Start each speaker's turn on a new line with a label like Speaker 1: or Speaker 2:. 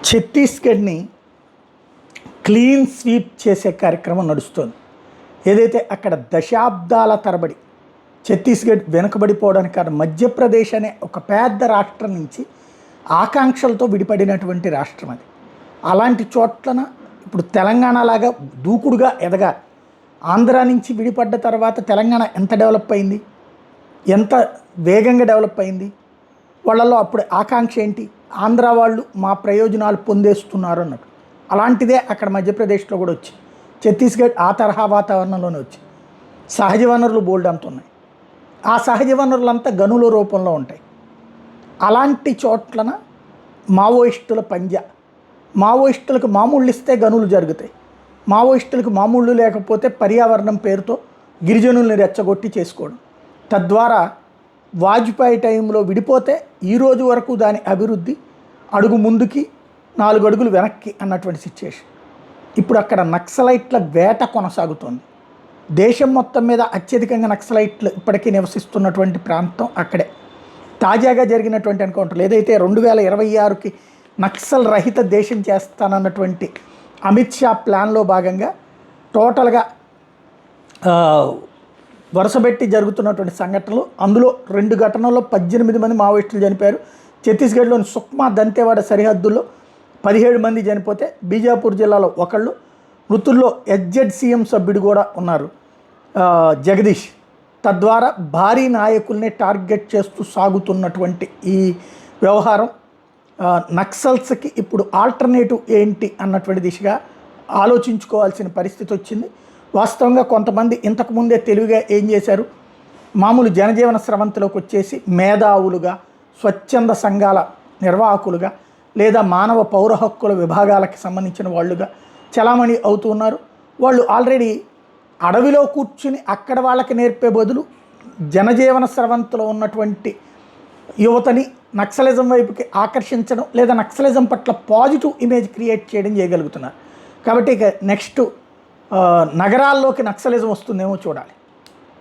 Speaker 1: ఛత్తీస్గఢ్ని clean sweep చేసే కార్యక్రమం నడుస్తుంది. ఏదైతే అక్కడ దశాబ్దాల తరబడి ఛత్తీస్గఢ్ వెనుకబడిపోవడానికి కారణం మధ్యప్రదేశ్ అనే ఒక పెద్ద రాష్ట్రం నుంచి ఆకాంక్షలతో విడిపడినటువంటి రాష్ట్రం అది. అలాంటి చోట్లన ఇప్పుడు తెలంగాణ లాగా దూకుడుగా ఎదగాలి. ఆంధ్ర నుంచి విడిపడ్డ తర్వాత తెలంగాణ ఎంత డెవలప్ అయింది, ఎంత వేగంగా డెవలప్ అయింది, వాళ్ళల్లో అప్పుడు ఆకాంక్ష ఏంటి, ఆంధ్ర వాళ్ళు మా ప్రయోజనాలు పొందేస్తున్నారు అన్నట్టు. అలాంటిదే అక్కడ మధ్యప్రదేశ్లో కూడా వచ్చి ఛత్తీస్గఢ్ ఆ తరహా వాతావరణంలోనే వచ్చి సహజ వనరులు బోల్డ్ అంత ఉన్నాయి. ఆ సహజ వనరులంతా గనుల రూపంలో ఉంటాయి. అలాంటి చోట్లన మావోయిస్టుల పంజా. మావోయిస్టులకు మామూళ్ళు ఇస్తే గనులు జరుగుతాయి, మావోయిస్టులకు మామూళ్ళు లేకపోతే పర్యావరణం పేరుతో గిరిజనుల్ని రెచ్చగొట్టి చేసుకోవడం. తద్వారా వాజ్పేయి టైంలో విడిపోతే ఈరోజు వరకు దాని అభివృద్ధి అడుగు ముందుకి 4 అడుగులు వెనక్కి అన్నటువంటి సిచ్యుయేషన్. ఇప్పుడు అక్కడ నక్సలైట్ల వేట కొనసాగుతోంది. దేశం మొత్తం మీద అత్యధికంగా నక్సలైట్లు ఇప్పటికీ నివసిస్తున్నటువంటి ప్రాంతం అక్కడే. తాజాగా జరిగినటువంటి ఎన్కౌంటర్లు ఏదైతే 2026కి నక్సల్ రహిత దేశం చేస్తానన్నటువంటి అమిత్ షా ప్లాన్లో భాగంగా టోటల్గా వరుసపెట్టి జరుగుతున్నటువంటి సంఘటనలు, అందులో 2 ఘటనల్లో 18 మంది మావోయిస్టులు చనిపోయారు. ఛత్తీస్గఢ్లోని సుక్మా దంతేవాడ సరిహద్దుల్లో 17 మంది చనిపోతే బీజాపూర్ జిల్లాలో ఒకళ్ళు, మృతుల్లో HZCM సభ్యుడు కూడా ఉన్నారు, జగదీష్. తద్వారా భారీ నాయకుల్ని టార్గెట్ చేస్తూ సాగుతున్నటువంటి ఈ వ్యవహారం నక్సల్స్కి ఇప్పుడు ఆల్టర్నేటివ్ ఏంటి అన్నటువంటి దిశగా ఆలోచించుకోవాల్సిన పరిస్థితి వచ్చింది. వాస్తవంగా కొంతమంది ఇంతకుముందే తెలివిగా ఏం చేశారు, మామూలు జనజీవన స్రవంతిలోకి వచ్చేసి మేధావులుగా, స్వచ్ఛంద సంఘాల నిర్వాహకులుగా, లేదా మానవ పౌర హక్కుల విభాగాలకు సంబంధించిన వాళ్ళుగా చలామణి అవుతున్నారు. వాళ్ళు ఆల్రెడీ అడవిలో కూర్చుని అక్కడ వాళ్ళకి నేర్పే బదులు జనజీవన స్రవంతిలో ఉన్నటువంటి యువతని నక్సలిజం వైపుకి ఆకర్షించడం, లేదా నక్సలిజం పట్ల పాజిటివ్ ఇమేజ్ క్రియేట్ చేయడం చేయగలుగుతున్నారు. కాబట్టి ఇక నెక్స్ట్ నగరాల్లోకి నక్సలిజం వస్తుందేమో చూడాలి.